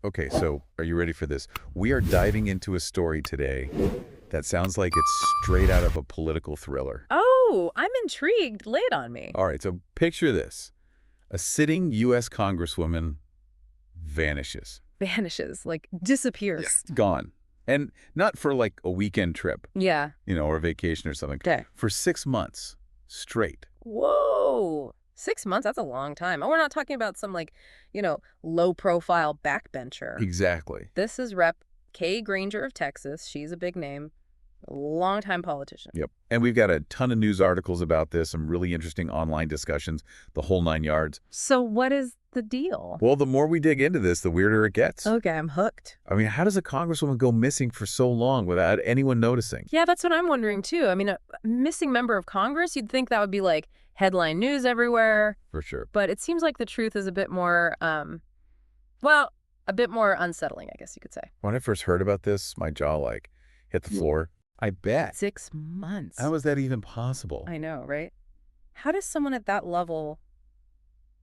Okay, so are you ready for this? We are diving into a story today that sounds like it's straight out of a political thriller. Oh, I'm intrigued. Lay it on me. All right, so picture this. A sitting U.S. Congresswoman vanishes. Vanishes, like disappears. Gone. And not for like a weekend trip, Yeah. or a vacation or something. Okay. For 6 months straight. Whoa. 6 months? That's a long time. And we're not talking about some low-profile backbencher. Exactly. This is Rep. Kay Granger of Texas. She's a big name. A longtime politician. Yep. And we've got a ton of news articles about this, some really interesting online discussions, the whole 9 yards. So what is the deal? Well, the more we dig into this, the weirder it gets. Okay, I'm hooked. I mean, how does a congresswoman go missing for so long without anyone noticing? Yeah, that's what I'm wondering, too. I mean, a missing member of Congress, you'd think that would be like headline news everywhere. For sure. But it seems like the truth is a bit more, a bit more unsettling, I guess you could say. When I first heard about this, my jaw, hit the floor. I bet. 6 months. How is that even possible? I know, right? How does someone at that level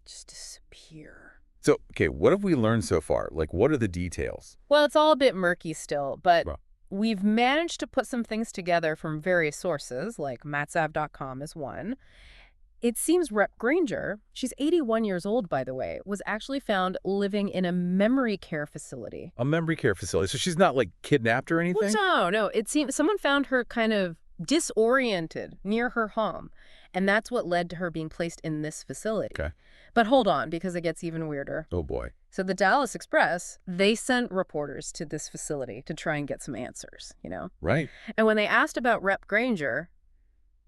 just disappear? So, okay, what have we learned so far? What are the details? Well, it's all a bit murky still, but Well. we've managed to put some things together from various sources, like matsav.com is one. It seems Rep. Granger, she's 81 years old, by the way, was actually found living in a memory care facility. A memory care facility. So she's not, kidnapped or anything? Well, no. It seems someone found her kind of disoriented near her home, and that's what led to her being placed in this facility. Okay. But hold on, because it gets even weirder. Oh, boy. So the Dallas Express, they sent reporters to this facility to try and get some answers, Right. And when they asked about Rep. Granger,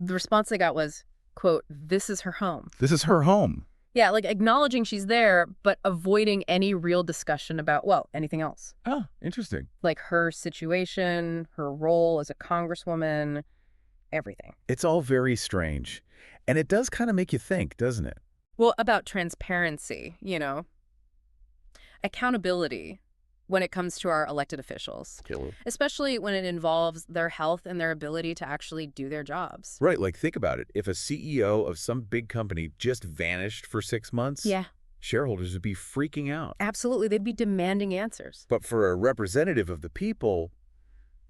the response they got was, quote, "This is her home." This is her home. Yeah, acknowledging she's there, but avoiding any real discussion about, anything else. Oh, interesting. Like her situation, her role as a congresswoman, everything. It's all very strange. And it does kind of make you think, doesn't it? Well, about transparency, accountability when it comes to our elected officials, especially when it involves their health and their ability to actually do their jobs. Right, think about it. If a CEO of some big company just vanished for 6 months, Yeah, shareholders would be freaking out. absolutely. They'd be demanding answers. But for a representative of the people,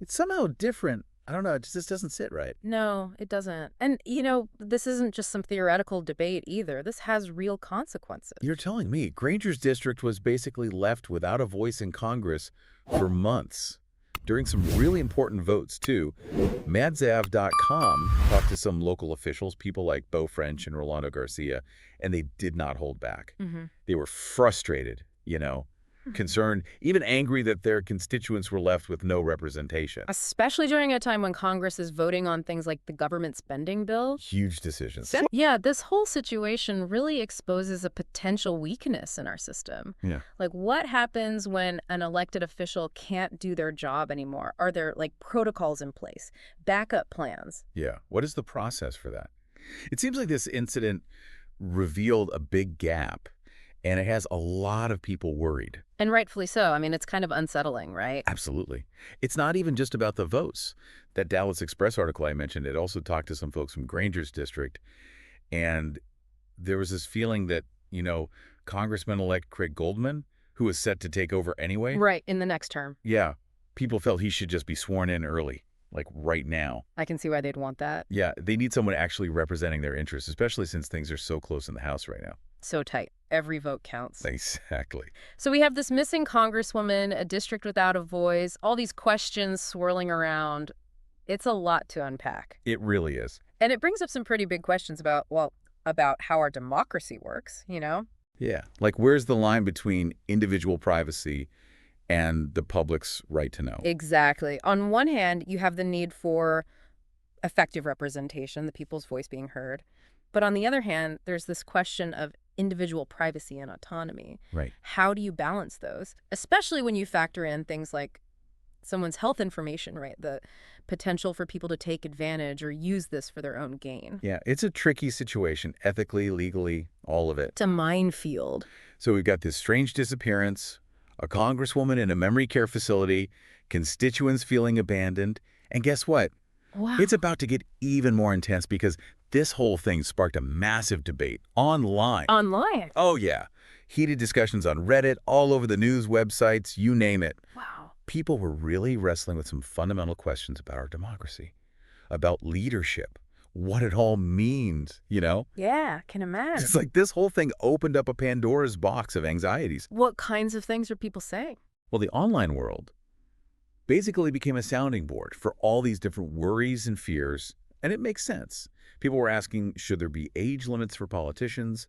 it's somehow different. I don't know, it just doesn't sit right. No, it doesn't. And, this isn't just some theoretical debate either. This has real consequences. You're telling me Granger's district was basically left without a voice in Congress for months, during some really important votes, too. Madzav.com talked to some local officials, people like Beau French and Rolando Garcia, and they did not hold back. They were frustrated, concerned, even angry that their constituents were left with no representation. Especially during a time when Congress is voting on things like the government spending bill. Huge decisions. Yeah, this whole situation really exposes a potential weakness in our system. Yeah. What happens when an elected official can't do their job anymore? Are there, protocols in place, backup plans? Yeah. What is the process for that? It seems like this incident revealed a big gap, and it has a lot of people worried. And rightfully so. I mean, it's kind of unsettling, right? Absolutely. It's not even just about the votes. That Dallas Express article I mentioned, it also talked to some folks from Granger's district, and there was this feeling that, Congressman-elect Craig Goldman, who was set to take over anyway. Right, in the next term. Yeah. People felt he should just be sworn in early, right now. I can see why they'd want that. Yeah, they need someone actually representing their interests, especially since things are so close in the House right now. So tight. Every vote counts. Exactly. So we have this missing congresswoman, a district without a voice, all these questions swirling around. It's a lot to unpack. It really is. And it brings up some pretty big questions about how our democracy works, Yeah. Where's the line between individual privacy and the public's right to know? Exactly. On one hand, you have the need for effective representation, the people's voice being heard. But on the other hand, there's this question of individual privacy and autonomy. Right. How do you balance those? Especially when you factor in things like someone's health information, right? The potential for people to take advantage or use this for their own gain. Yeah, it's a tricky situation, ethically, legally, all of it. It's a minefield. So we've got this strange disappearance, a congresswoman in a memory care facility, constituents feeling abandoned, and guess what? Wow. It's about to get even more intense because this whole thing sparked a massive debate online. Online? Oh, yeah. Heated discussions on Reddit, all over the news websites, you name it. Wow. People were really wrestling with some fundamental questions about our democracy, about leadership, what it all means. Yeah, can imagine. It's like this whole thing opened up a Pandora's box of anxieties. What kinds of things are people saying? Well, the online world basically became a sounding board for all these different worries and fears, and it makes sense. People were asking, should there be age limits for politicians,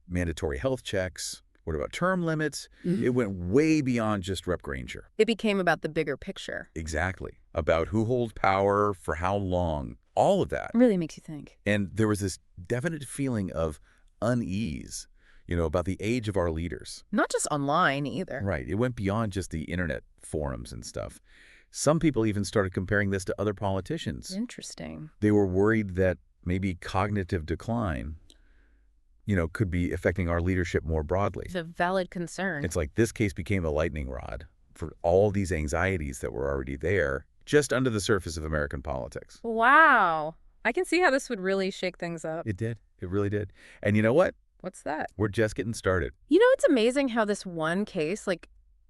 mandatory health checks? What about term limits? It went way beyond just Rep. Granger. It became about the bigger picture. Exactly. About who holds power, for how long, all of that. Really makes you think. And there was this definite feeling of unease, about the age of our leaders. Not just online either. Right. It went beyond just the internet forums and stuff. Some people even started comparing this to other politicians. Interesting. They were worried that maybe cognitive decline, could be affecting our leadership more broadly. It's a valid concern. It's like this case became a lightning rod for all these anxieties that were already there, just under the surface of American politics. Wow. I can see how this would really shake things up. It did. It really did. And you know what? What's that? We're just getting started. It's amazing how this one case,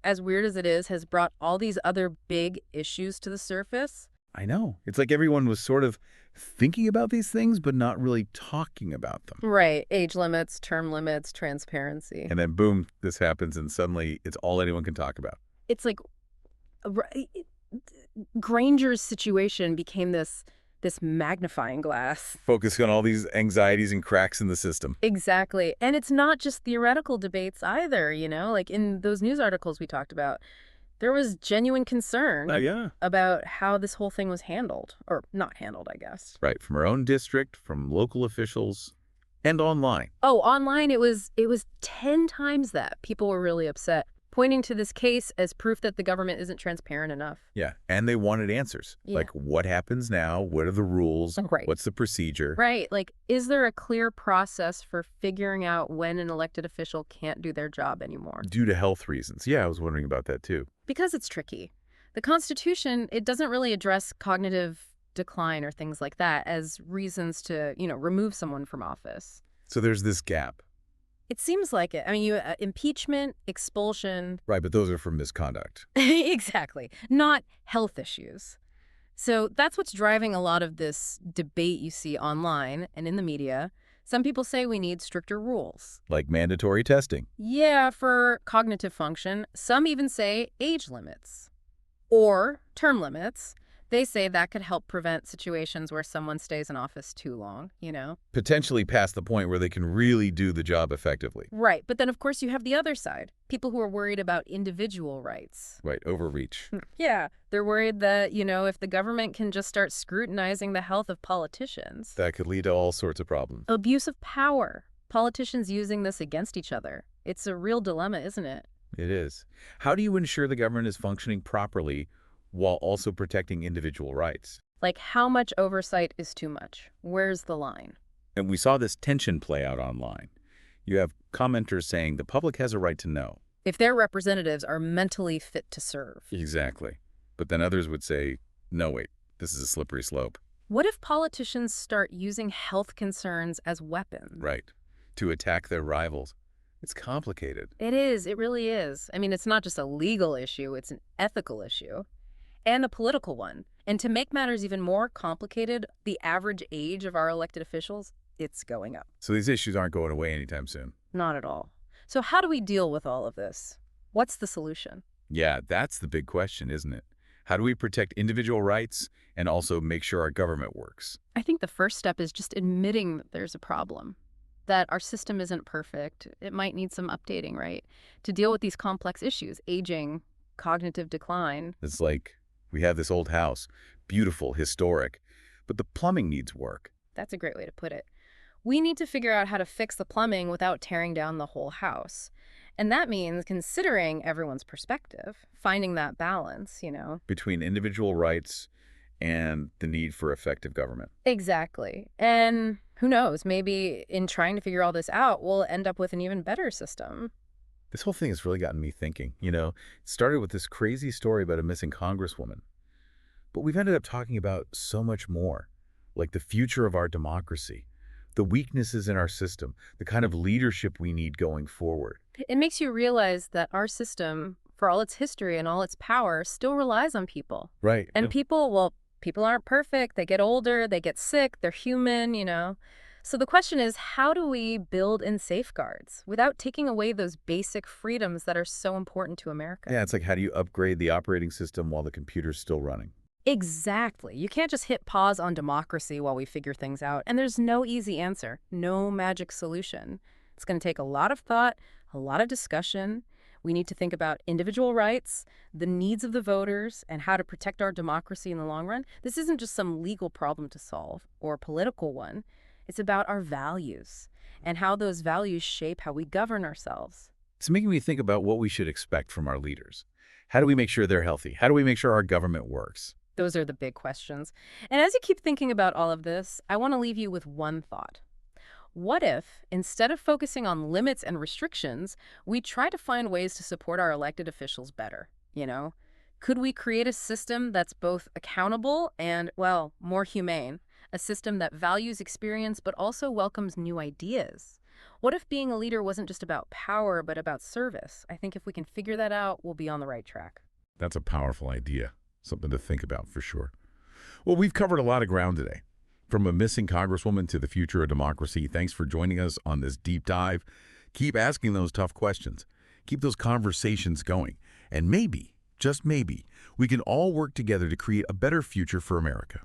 as weird as it is, has brought all these other big issues to the surface. I know. It's like everyone was sort of thinking about these things, but not really talking about them. Right. Age limits, term limits, transparency. And then boom, this happens, and suddenly it's all anyone can talk about. It's like Granger's situation became this magnifying glass. Focusing on all these anxieties and cracks in the system. Exactly. And it's not just theoretical debates either, like in those news articles we talked about. There was genuine concern Yeah. about how this whole thing was handled, or not handled, I guess. Right. From our own district, from local officials, and online. Oh, online it was 10 times that. People were really upset, pointing to this case as proof that the government isn't transparent enough. Yeah. And they wanted answers. Yeah. Like, what happens now? What are the rules? Right. What's the procedure? Right. Is there a clear process for figuring out when an elected official can't do their job anymore? Due to health reasons. Yeah, I was wondering about that too. Because it's tricky. The Constitution, it doesn't really address cognitive decline or things like that as reasons to, remove someone from office. So there's this gap. It seems like it. I mean, impeachment, expulsion. Right, but those are for misconduct. Exactly. Not health issues. So that's what's driving a lot of this debate you see online and in the media. Some people say we need stricter rules. Like mandatory testing. Yeah, for cognitive function. Some even say age limits or term limits. They say that could help prevent situations where someone stays in office too long, Potentially past the point where they can really do the job effectively. Right. But then, of course, you have the other side. People who are worried about individual rights. Right, overreach. Yeah. They're worried that, if the government can just start scrutinizing the health of politicians. That could lead to all sorts of problems. Abuse of power. Politicians using this against each other. It's a real dilemma, isn't it? It is. How do you ensure the government is functioning properly while also protecting individual rights? How much oversight is too much? Where's the line? And we saw this tension play out online. You have commenters saying the public has a right to know. If their representatives are mentally fit to serve. Exactly. But then others would say, no, wait, this is a slippery slope. What if politicians start using health concerns as weapons? Right. To attack their rivals. It's complicated. It is. It really is. I mean, it's not just a legal issue. It's an ethical issue. And a political one. And to make matters even more complicated, the average age of our elected officials, it's going up. So these issues aren't going away anytime soon. Not at all. So how do we deal with all of this? What's the solution? Yeah, that's the big question, isn't it? How do we protect individual rights and also make sure our government works? I think the first step is just admitting that there's a problem, that our system isn't perfect. It might need some updating, right? To deal with these complex issues, aging, cognitive decline. It's like we have this old house, beautiful, historic, but the plumbing needs work. That's a great way to put it. We need to figure out how to fix the plumbing without tearing down the whole house. And that means considering everyone's perspective, finding that balance, Between individual rights and the need for effective government. Exactly. And who knows, maybe in trying to figure all this out, we'll end up with an even better system. This whole thing has really gotten me thinking. It started with this crazy story about a missing Congresswoman. But we've ended up talking about so much more, like the future of our democracy, the weaknesses in our system, the kind of leadership we need going forward. It makes you realize that our system, for all its history and all its power, still relies on people. Right. And people, well, people aren't perfect. They get older, they get sick, they're human. So the question is, how do we build in safeguards without taking away those basic freedoms that are so important to America? Yeah, it's like, how do you upgrade the operating system while the computer's still running? Exactly. You can't just hit pause on democracy while we figure things out. And there's no easy answer, no magic solution. It's going to take a lot of thought, a lot of discussion. We need to think about individual rights, the needs of the voters, and how to protect our democracy in the long run. This isn't just some legal problem to solve or a political one. It's about our values and how those values shape how we govern ourselves. It's making me think about what we should expect from our leaders. How do we make sure they're healthy? How do we make sure our government works? Those are the big questions. And as you keep thinking about all of this, I want to leave you with one thought. What if, instead of focusing on limits and restrictions, we try to find ways to support our elected officials better? Could we create a system that's both accountable and, well, more humane? A system that values experience but also welcomes new ideas? What if being a leader wasn't just about power but about service? I think if we can figure that out, we'll be on the right track. That's a powerful idea. Something to think about for sure. Well, we've covered a lot of ground today. From a missing Congresswoman to the future of democracy, thanks for joining us on this deep dive. Keep asking those tough questions. Keep those conversations going. And maybe, just maybe, we can all work together to create a better future for America.